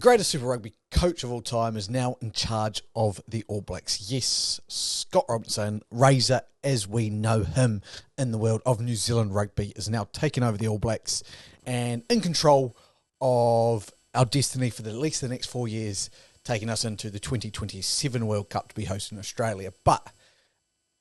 greatest Super Rugby coach of all time is now in charge of the All Blacks. Yes, Scott Robinson, Razor as we know him in the world of New Zealand rugby, is now taking over the All Blacks and in control of our destiny for at least the next 4 years, taking us into the 2027 World Cup to be hosted in Australia. But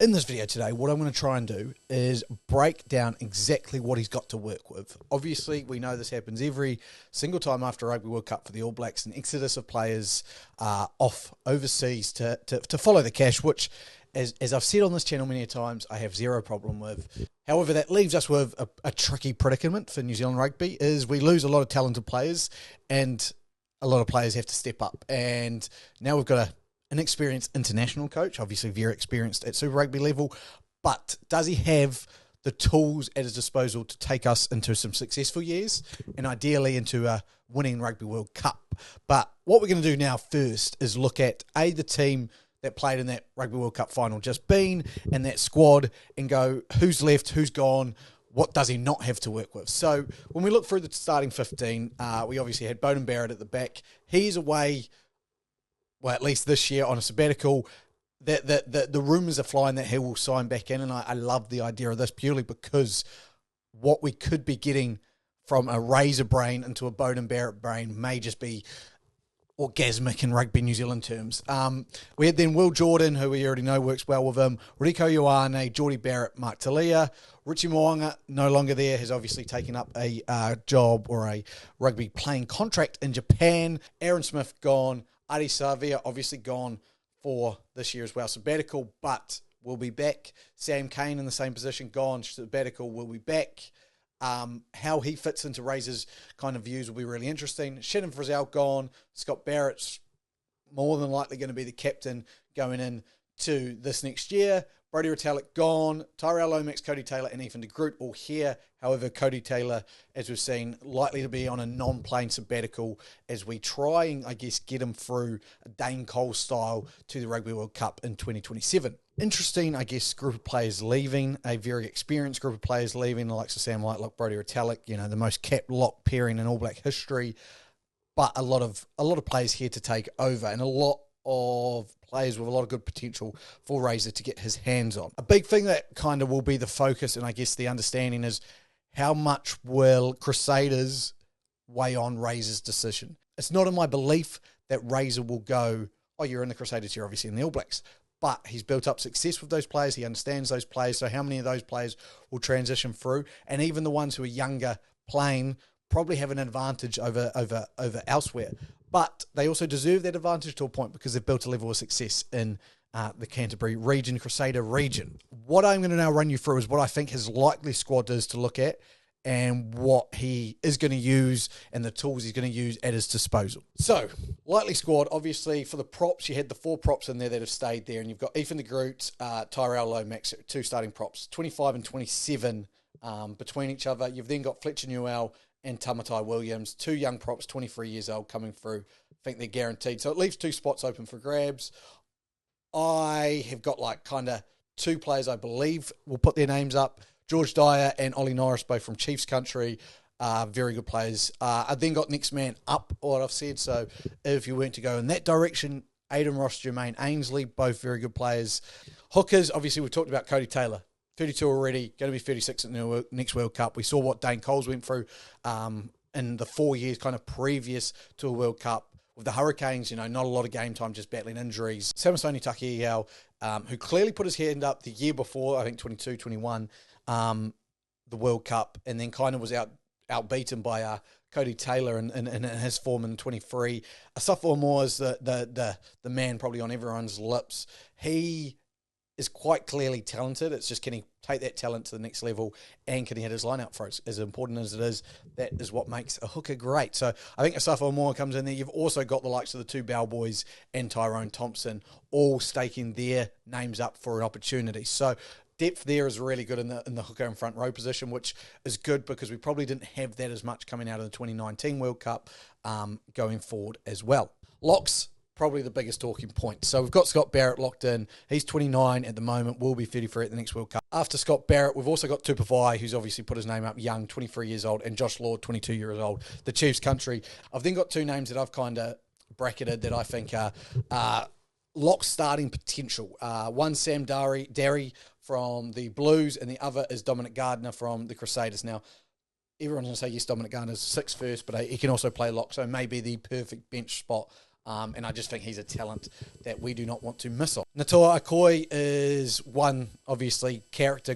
in this video today, what I'm going to try and do is break down exactly what he's got to work with. Obviously, we know this happens every single time after a Rugby World Cup for the All Blacks, an exodus of players off overseas to follow the cash, which, as I've said on this channel many times, I have zero problem with. However, that leaves us with a tricky predicament for New Zealand rugby, is we lose a lot of talented players and a lot of players have to step up. And now we've got an experienced international coach, obviously very experienced at Super Rugby level, but does he have the tools at his disposal to take us into some successful years and ideally into a winning Rugby World Cup? But what we're going to do now first is look at the team that played in that Rugby World Cup final just been and that squad and go who's left, who's gone, what does he not have to work with? So when we look through the starting 15, we obviously had Beauden Barrett at the back. He's away, well, at least this year, on a sabbatical. The rumours are flying that he will sign back in, and I love the idea of this purely because what we could be getting from a Razor brain into a Beauden Barrett brain may just be orgasmic in Rugby New Zealand terms. We had then Will Jordan, who we already know works well with him, Rieko Ioane, Geordie Barrett, Mark Talia. Richie Mo'unga, no longer there, has obviously taken up a job or a rugby playing contract in Japan. Aaron Smith gone. Adi Savia obviously gone for this year as well, sabbatical, but will be back. Sam Cane in the same position, gone, sabbatical, will be back. How he fits into Razor's kind of views will be really interesting. Shannon Frizzell gone. Scott Barrett's more than likely going to be the captain going into this next year. Brodie Retallick gone. Tyrell Lomax, Cody Taylor, and Ethan de Groot all here. However, Cody Taylor, as we've seen, likely to be on a non-playing sabbatical as we try and, I guess, get him through a Dane Cole style to the Rugby World Cup in 2027. Interesting, I guess, group of players leaving, a very experienced group of players leaving, the likes of Sam Lightlock, Brodie Retallick, you know, the most capped lock pairing in All Black history, but a lot of players here to take over and a lot of players with a lot of good potential for Razor to get his hands on. A big thing that kind of will be the focus and I guess the understanding is how much will Crusaders weigh on Razor's decision. It's not in my belief that Razor will go, oh, you're in the Crusaders, you're obviously in the All Blacks. But he's built up success with those players. He understands those players. So how many of those players will transition through? And even the ones who are younger playing probably have an advantage over elsewhere. But they also deserve that advantage to a point because they've built a level of success in the Canterbury region, Crusader region. What I'm going to now run you through is what I think his likely squad is to look at and what he is going to use and the tools he's going to use at his disposal. So, likely squad, obviously, for the props, you had the 4 props in there that have stayed there, and you've got Ethan de Groot, Tyrell Lomax, 2 starting props, 25 and 27 between each other. You've then got Fletcher Newell and Tamatai Williams, 2 young props, 23 years old, coming through. I think they're guaranteed. So it leaves 2 spots open for grabs. I have got like kind of 2 players I believe will put their names up. George Dyer and Ollie Norris, both from Chiefs country, very good players. I then got next man up, what I've said. So if you weren't to go in that direction, Aidan Ross, Jermaine Ainsley, both very good players. Hookers, obviously we've talked about Cody Taylor. 32 already, going to be 36 in the next World Cup. We saw what Dane Coles went through in the 4 years kind of previous to a World Cup. With the Hurricanes, you know, not a lot of game time, just battling injuries. Samasoni Takiao, who clearly put his hand up the year before, I think 22, 21, the World Cup, and then kind of was outbeaten by Cody Taylor in his form in 23. Asafo Moore is the man probably on everyone's lips. He is quite clearly talented. It's just, can he take that talent to the next level and can he hit his line out for us? As important as it is, that is what makes a hooker great. So I think Asafo Moore comes in there. You've also got the likes of the 2 Bell boys and Tyrone Thompson all staking their names up for an opportunity. So depth there is really good in the hooker and front row position, which is good because we probably didn't have that as much coming out of the 2019 World Cup going forward as well. Locks, probably the biggest talking point. So we've got Scott Barrett locked in. He's 29 at the moment, will be 33 at the next World Cup. After Scott Barrett, we've also got Tupavai, who's obviously put his name up young, 23 years old, and Josh Lord, 22 years old, the Chiefs country. I've then got two names that I've kind of bracketed that I think are lock starting potential. One, Sam Derry from the Blues, and the other is Dominic Gardner from the Crusaders. Now, everyone's going to say, yes, Dominic Gardner's 6 first, but he can also play lock, so maybe the perfect bench spot. And I just think he's a talent that we do not want to miss on. Natua Akoi is one, obviously,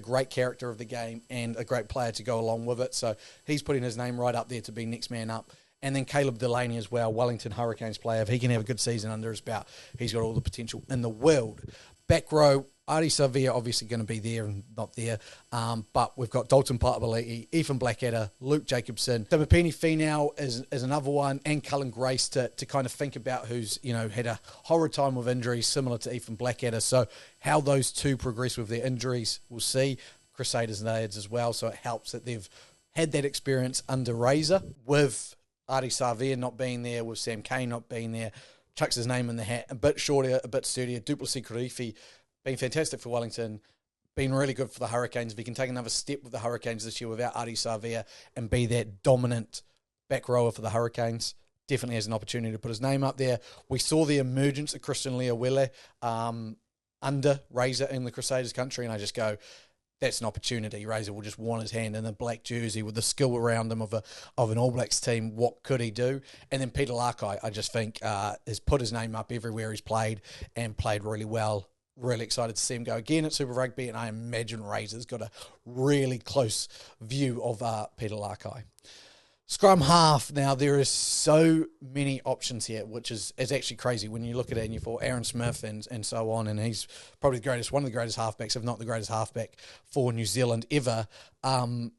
great character of the game, and a great player to go along with it. So he's putting his name right up there to be next man up. And then Caleb Delaney as well, Wellington Hurricanes player. If he can have a good season under his belt, he's got all the potential in the world. Back row, Ari Savia obviously going to be there and not there. But we've got Dalton Paapalii, Ethan Blackadder, Luke Jacobson. Tamapini Finau is another one, and Cullen Grace to kind of think about who's, had a horrid time with injuries similar to Ethan Blackadder. So how those two progress with their injuries, we'll see. Crusaders and Aids as well. So it helps that they've had that experience under Razor with Ari Savia not being there, with Sam Kane not being there. Chucks his name in the hat, a bit shorter, a bit sturdier. Duplessis Karifi, been fantastic for Wellington, been really good for the Hurricanes. If he can take another step with the Hurricanes this year without Ari Savia and be that dominant back rower for the Hurricanes, definitely has an opportunity to put his name up there. We saw the emergence of Christian Leawele under Razor in the Crusaders country, and I just go, that's an opportunity. Razor will just want his hand in a black jersey with the skill around him of an All Blacks team. What could he do? And then Peter Larkai, I just think, has put his name up everywhere he's played and played really well. Really excited to see him go again at Super Rugby, and I imagine Razor's got a really close view of Peter Larkai. Scrum half, now there is so many options here, which is actually crazy when you look at it and you thought Aaron Smith and so on, and he's probably one of the greatest halfbacks, if not the greatest halfback for New Zealand ever. Cam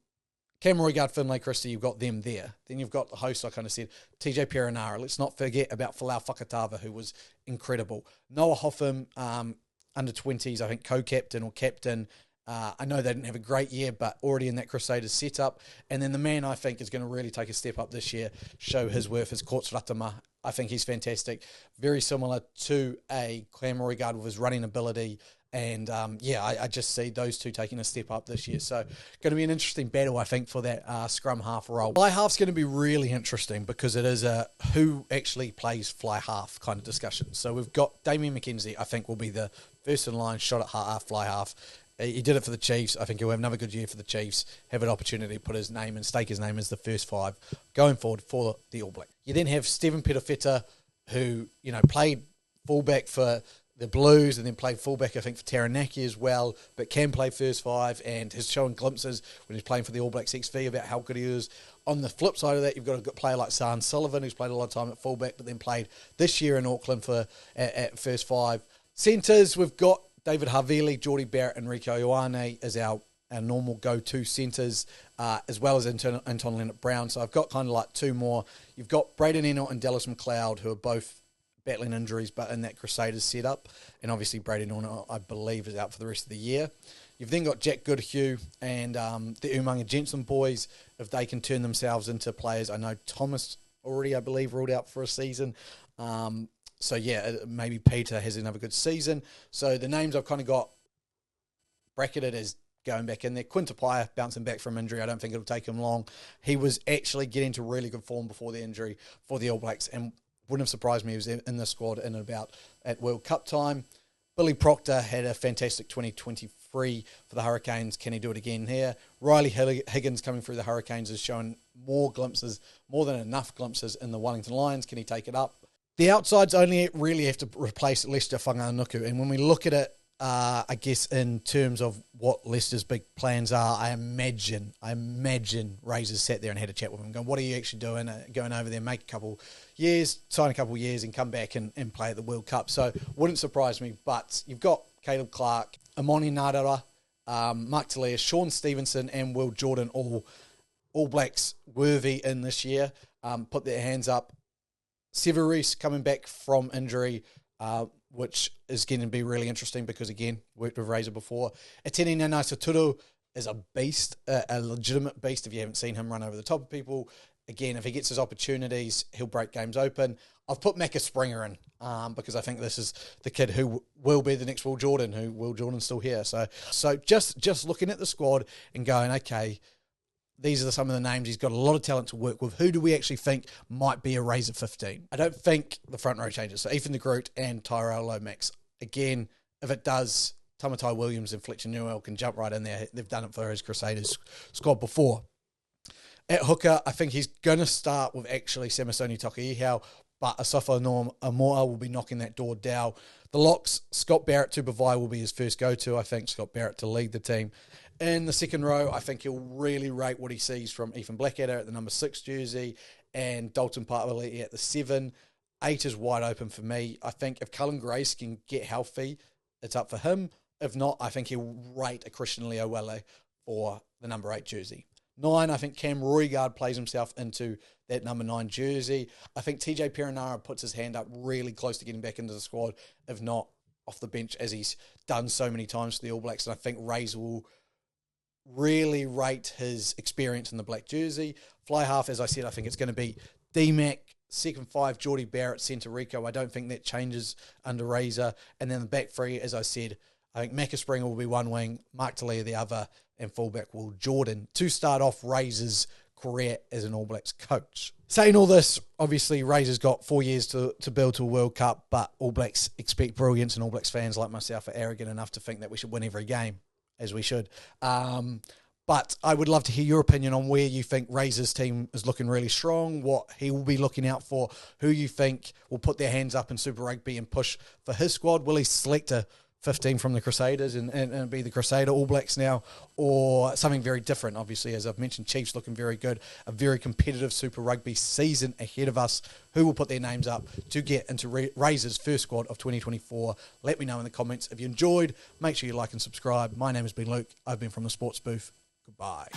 Roigard, Finlay Christie, you've got them there. Then you've got the host, I kind of said, TJ Perenara. Let's not forget about Folau Fakatava, who was incredible. Noah Hoffman, under 20s, I think co-captain or captain. I know they didn't have a great year, but already in that Crusaders setup. And then the man I think is going to really take a step up this year, show his worth, is Courts Ratama. I think he's fantastic. Very similar to a Cam Roigard with his running ability. And, I just see those two taking a step up this year. So going to be an interesting battle, I think, for that scrum half role. Fly half's going to be really interesting because it is a who actually plays fly half kind of discussion. So we've got Damien McKenzie, I think, will be the first in line shot at fly half. He did it for the Chiefs. I think he'll have another good year for the Chiefs, have an opportunity to put his name and stake his name as the first five going forward for the All Black. You then have Stephen Petafeta, who, played fullback for the Blues and then played fullback, I think, for Taranaki as well, but can play first five and has shown glimpses when he's playing for the All Blacks XV about how good he is. On the flip side of that, you've got a player like Saan Sullivan, who's played a lot of time at fullback, but then played this year in Auckland at first five. Centres, we've got David Havili, Geordie Barrett, and Rieko Ioane as our normal go-to centres, as well as Anton Leonard-Brown. So I've got kind of like two more. You've got Braden Eno and Dallas McLeod, who are both battling injuries, but in that Crusaders setup. And obviously Braden Eno, I believe, is out for the rest of the year. You've then got Jack Goodhue and the Umanga Jensen boys, if they can turn themselves into players. I know Thomas already, I believe, ruled out for a season. So, maybe Peter has another good season. So, the names I've kind of got bracketed as going back in there. Quinta Paya bouncing back from injury. I don't think it'll take him long. He was actually getting to really good form before the injury for the All Blacks, and wouldn't have surprised me if he was in the squad in and about at World Cup time. Billy Proctor had a fantastic 2023 for the Hurricanes. Can he do it again here? Riley Higgins coming through the Hurricanes has shown more than enough glimpses in the Wellington Lions. Can he take it up? The outsides only really have to replace Lester Whanganuku. And when we look at it, I guess in terms of what Leicester's big plans are, I imagine Razors sat there and had a chat with him, going, what are you actually doing? Going over there, make a couple years, sign a couple years and come back and play at the World Cup. So wouldn't surprise me. But you've got Caleb Clark, Amoni Nadara, Mark Talia, Sean Stevenson and Will Jordan, all Blacks worthy in this year. Put their hands up. Severis coming back from injury, which is going to be really interesting because, again, worked with Razor before. Etene Nanai-Saturu is a beast, a legitimate beast if you haven't seen him run over the top of people. Again, if he gets his opportunities, he'll break games open. I've put Macca Springer in because I think this is the kid who will be the next Will Jordan, who Will Jordan's still here. So just looking at the squad and going, okay, these are some of the names. He's got a lot of talent to work with. Who do we actually think might be a Razor 15? I don't think the front row changes. So Ethan de Groot and Tyrell Lomax. Again, if it does, Tamatai Williams and Fletcher Newell can jump right in there. They've done it for his Crusaders squad before. At hooker, I think he's going to start with actually Samasoni Taukei'ihau, but Asafa Norm Amoa will be knocking that door down. The locks, Scott Barrett to Bavai will be his first go-to. I think Scott Barrett to lead the team. In the second row, I think he'll really rate what he sees from Ethan Blackadder at the number 6 jersey and Dalton Partwelly at the 7. 8 is wide open for me. I think if Cullen Grace can get healthy, it's up for him. If not, I think he'll rate a Christian Leowele for the number 8 jersey. 9, I think Cam Roygaard plays himself into that number 9 jersey. I think TJ Perenara puts his hand up really close to getting back into the squad, if not off the bench, as he's done so many times for the All Blacks. And I think Razor will really rate his experience in the black jersey. Fly half, as I said, I think it's going to be D-Mac, second 5, Geordie Barrett, centre Rico. I don't think that changes under Razor. And then the back 3, as I said, I think Macca Springer will be one wing, Mark Talia the other, and fullback Will Jordan to start off Razor's career as an All Blacks coach. Saying all this, obviously Razor's got 4 years to build to a World Cup, but All Blacks expect brilliance, and All Blacks fans like myself are arrogant enough to think that we should win every game, as we should. But I would love to hear your opinion on where you think Razor's team is looking really strong, what he will be looking out for, who you think will put their hands up in Super Rugby and push for his squad. Will he select a 15 from the Crusaders and be the Crusader All Blacks now, or something very different? Obviously, as I've mentioned, Chiefs looking very good, a very competitive Super Rugby season ahead of us. Who will put their names up to get into Razor's first squad of 2024? Let me know in the comments. If you enjoyed, make sure you like and subscribe. My name has been Luke. I've been from the Sports Booth. Goodbye.